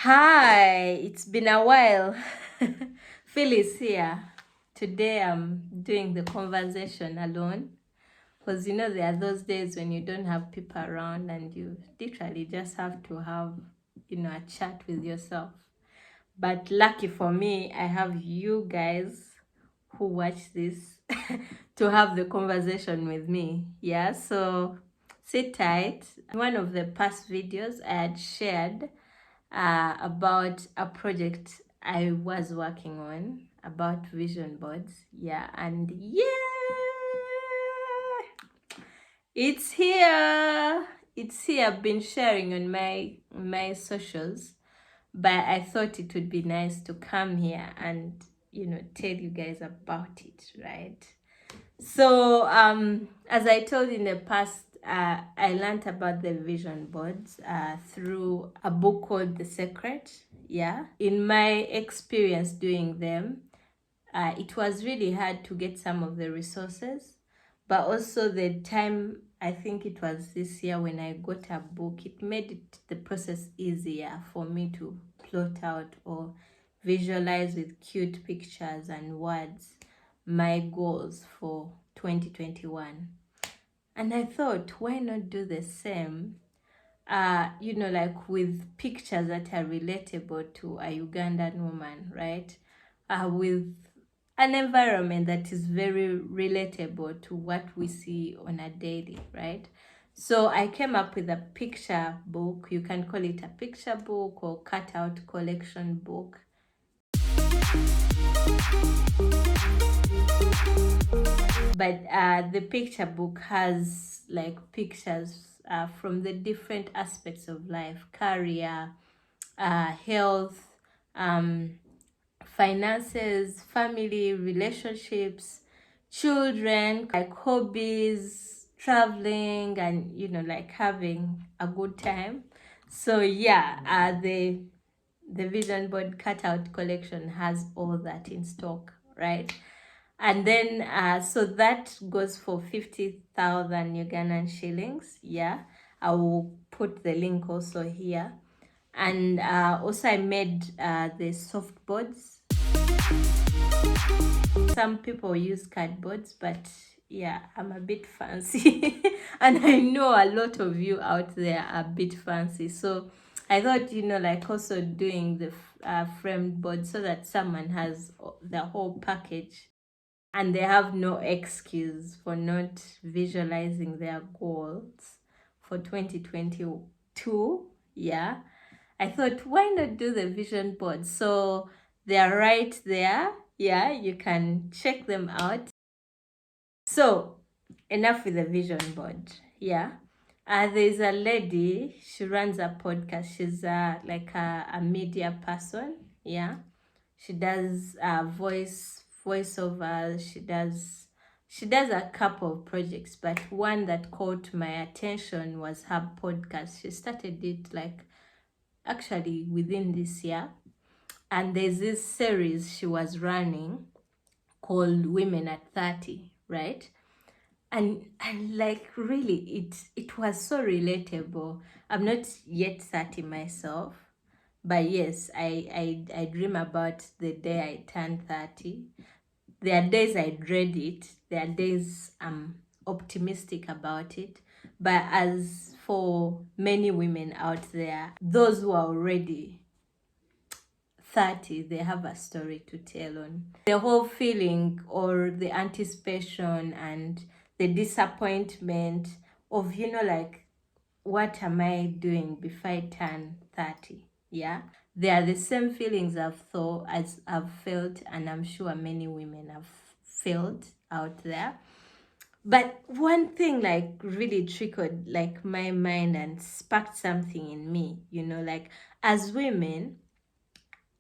Hi, it's been a while. Phyllis here. Today I'm doing the conversation alone because there are those days when you don't have people around and you literally just have to have a chat with yourself. But lucky for me, I have you guys who watch this to have the conversation with me. Yeah, so sit tight. In one of the past videos, I had shared about a project I was working on about vision boards. Yeah, and it's here. It's here. I've been sharing on my socials, but I thought it would be nice to come here and tell you guys about it, right? So, as I told in the past, I learned about the vision boards through a book called The Secret. Yeah. In my experience doing them, it was really hard to get some of the resources, but also the time, I think it was this year when I got a book, it made the process easier for me to plot out or visualize with cute pictures and words my goals for 2021. And I thought, why not do the same? Like with pictures that are relatable to a Ugandan woman, right? With an environment that is very relatable to what we see on a daily, right? So I came up with a picture book. You can call it a picture book or cutout collection book. But the picture book has like pictures from the different aspects of life: career, health, finances, family, relationships, children, like hobbies, traveling, and like having a good time. So yeah, the vision board cutout collection has all that in stock, right? And then so that goes for 50,000 Ugandan shillings. Yeah, I will put the link also here. And also I made the soft boards. Some people use cardboards, but yeah, I'm a bit fancy and I know a lot of you out there are a bit fancy, so I thought like also doing the framed board so that someone has the whole package and they have no excuse for not visualizing their goals for 2022. Yeah, I thought, why not do the vision board? So they're right there. Yeah, you can check them out. So enough with the vision board. Yeah. There's a lady, she runs a podcast. She's like a media person. Yeah. She does voiceover. She does a couple of projects, but one that caught my attention was her podcast. She started it like actually within this year, and there's this series she was running called Women at 30, right? And like really it was so relatable. I'm not yet 30 myself, but yes, I dream about the day I turn 30. There are days I dread it, there are days I'm optimistic about it. But as for many women out there, those who are already 30, they have a story to tell on the whole feeling or the anticipation and the disappointment of like, what am I doing before I turn 30? Yeah, they are the same feelings I've felt, and I'm sure many women have felt out there. But one thing like really trickled like my mind and sparked something in me, like as women,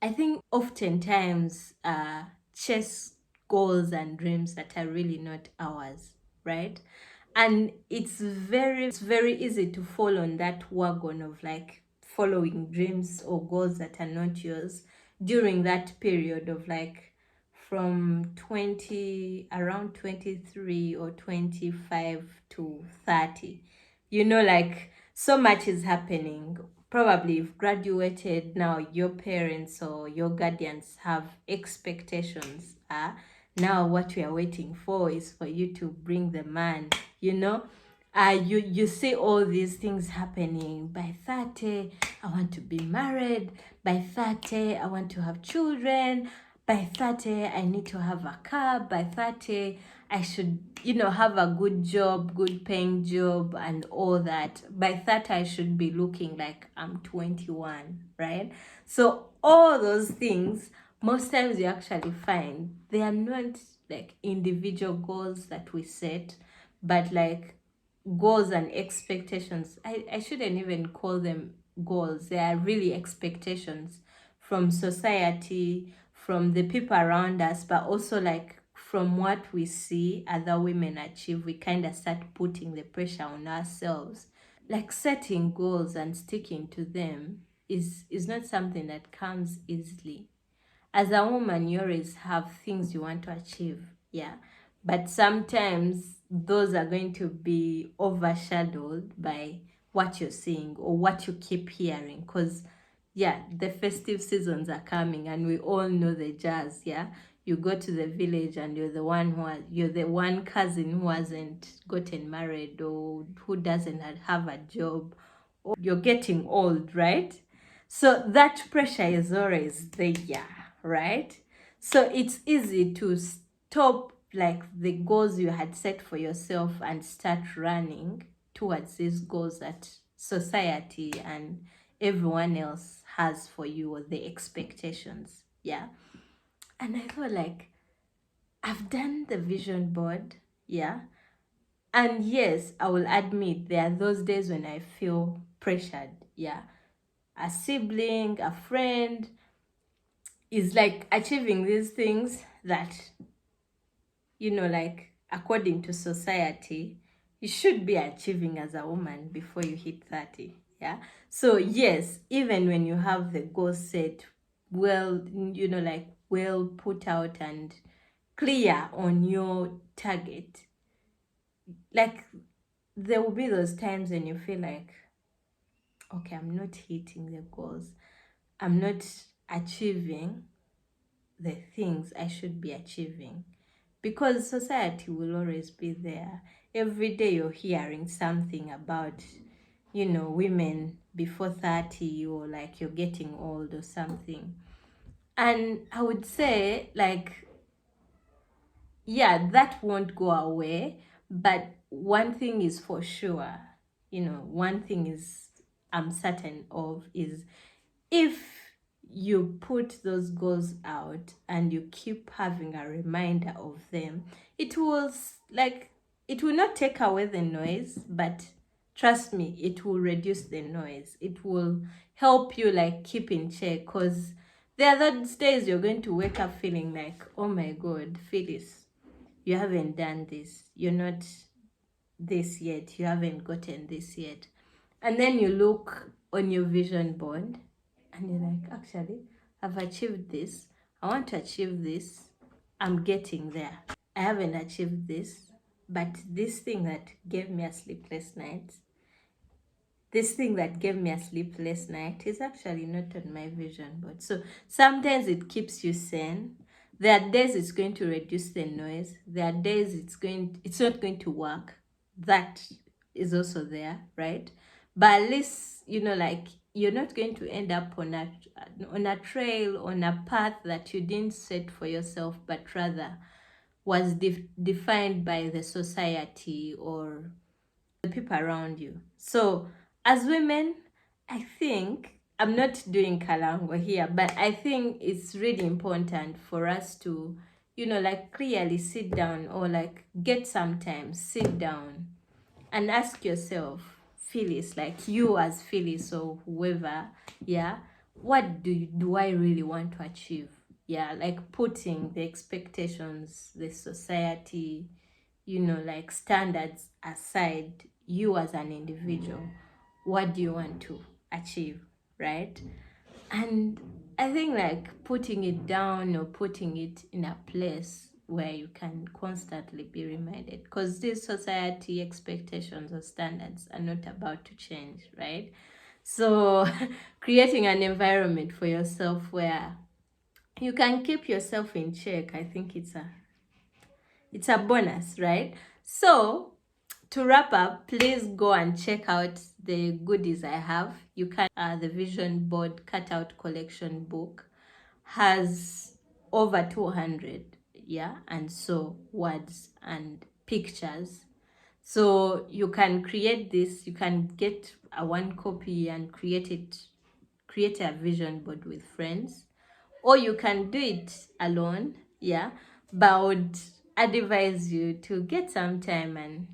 I think oftentimes chase goals and dreams that are really not ours, right? And it's very easy to fall on that wagon of like following dreams or goals that are not yours during that period of like from 20 around 23 or 25 to 30. Like so much is happening probably you've graduated now, your parents or your guardians have expectations. Now what we are waiting for is for you to bring the man, you know. You see all these things happening. By 30 I want to be married, by 30 I want to have children, by 30 I need to have a car, by 30 I should, have a good job, good paying job and all that. By 30 I should be looking like I'm 21, right? So all those things, most times you actually find they are not like individual goals that we set, but like goals and expectations. I shouldn't even call them goals. They are really expectations from society, from the people around us, but also like from what we see other women achieve. We kind of start putting the pressure on ourselves. Like setting goals and sticking to them is not something that comes easily. As a woman, you always have things you want to achieve, yeah, but sometimes those are going to be overshadowed by what you're seeing or what you keep hearing, because yeah, the festive seasons are coming and we all know the jazz. Yeah, you go to the village and you're the one cousin who hasn't gotten married or who doesn't have a job, or you're getting old, right? So that pressure is always there, right? So it's easy to stop like the goals you had set for yourself and start running towards these goals that society and everyone else has for you, or the expectations. Yeah. And I thought, like, I've done the vision board. Yeah. And yes, I will admit there are those days when I feel pressured. Yeah. A sibling, a friend is like achieving these things that, like according to society, you should be achieving as a woman before you hit 30. Yeah. So yes, even when you have the goal set, well, like well put out and clear on your target, like there will be those times when you feel like, okay, I'm not hitting the goals, I'm not achieving the things I should be achieving, because society will always be there. Every day you're hearing something about, women before 30, or like you're getting old or something. And I would say, like, yeah, that won't go away. But one thing is for sure, one thing is I'm certain of is, if you put those goals out and you keep having a reminder of them, it will it will not take away the noise, but trust me, it will reduce the noise. It will help you like keep in check, because there are those days you're going to wake up feeling like, oh my god, Phyllis, you haven't done this, you're not this yet, you haven't gotten this yet. And then you look on your vision board and you're like, actually, I've achieved this. I want to achieve this. I'm getting there. I haven't achieved this, but this thing that gave me a sleepless night, is actually not on my vision board. So sometimes it keeps you sane. There are days it's going to reduce the noise. There are days it's not going to work. That is also there, right? But at least, like, you're not going to end up on a trail, on a path that you didn't set for yourself, but rather was defined by the society or the people around you. So as women, I think, I'm not doing kalango here, but I think it's really important for us to, like clearly sit down, or like get some time, sit down and ask yourself, Phyllis, like you as Phyllis or whoever, yeah, what do I really want to achieve? Yeah, like putting the expectations, the society, like standards aside, you as an individual, what do you want to achieve, right? And I think like putting it down or putting it in a place where you can constantly be reminded, because these society expectations or standards are not about to change, right? So creating an environment for yourself where you can keep yourself in check, I think it's a bonus, right? So to wrap up, please go and check out the goodies I have. You can the vision board cutout collection book has over 200, yeah, and so words and pictures. So you can create this, you can get a one copy and create a vision board with friends, or you can do it alone, yeah. But I would advise you to get some time and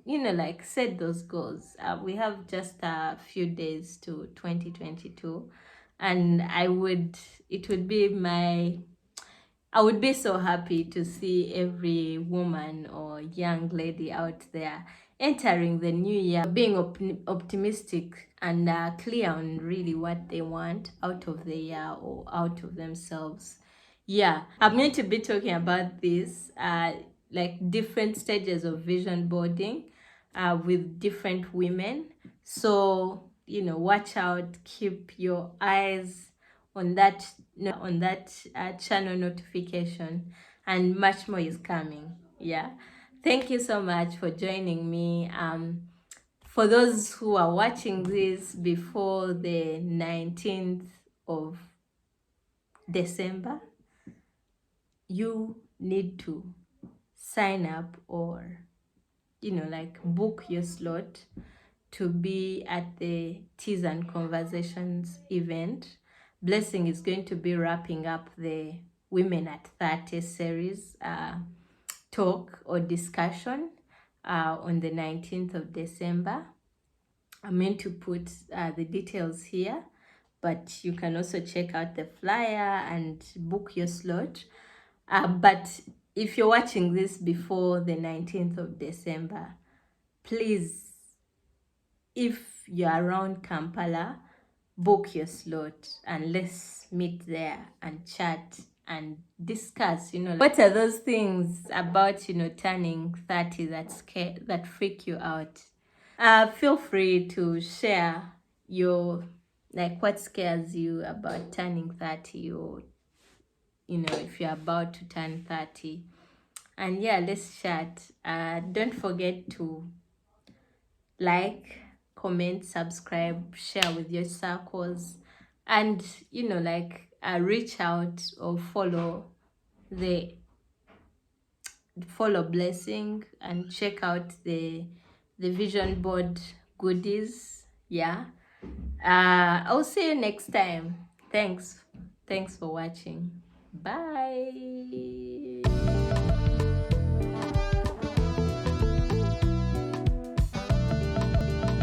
like set those goals. We have just a few days to 2022, and it would be I would be so happy to see every woman or young lady out there entering the new year being optimistic and clear on really what they want out of the year or out of themselves. Yeah, I'm going to be talking about this, like different stages of vision boarding with different women. So, watch out, keep your eyes on that channel notification, and much more is coming. Yeah, thank you so much for joining me. For those who are watching this before the 19th of December, you need to sign up or like book your slot to be at the Teas and Conversations event. Blessing is going to be wrapping up the Women at 30 series talk or discussion on the 19th of December. I'm meant to put the details here, but you can also check out the flyer and book your slot. But if you're watching this before the 19th of December, please, if you're around Kampala, book your slot and let's meet there and chat and discuss, what are those things about, turning 30 that freak you out. Feel free to share your, like, what scares you about turning 30, or, if you're about to turn 30. And yeah, let's chat. Don't forget to like, comment, subscribe, share with your circles, and reach out or follow Blessing and check out the vision board goodies. Yeah. I'll see you next time. Thanks for watching. Bye.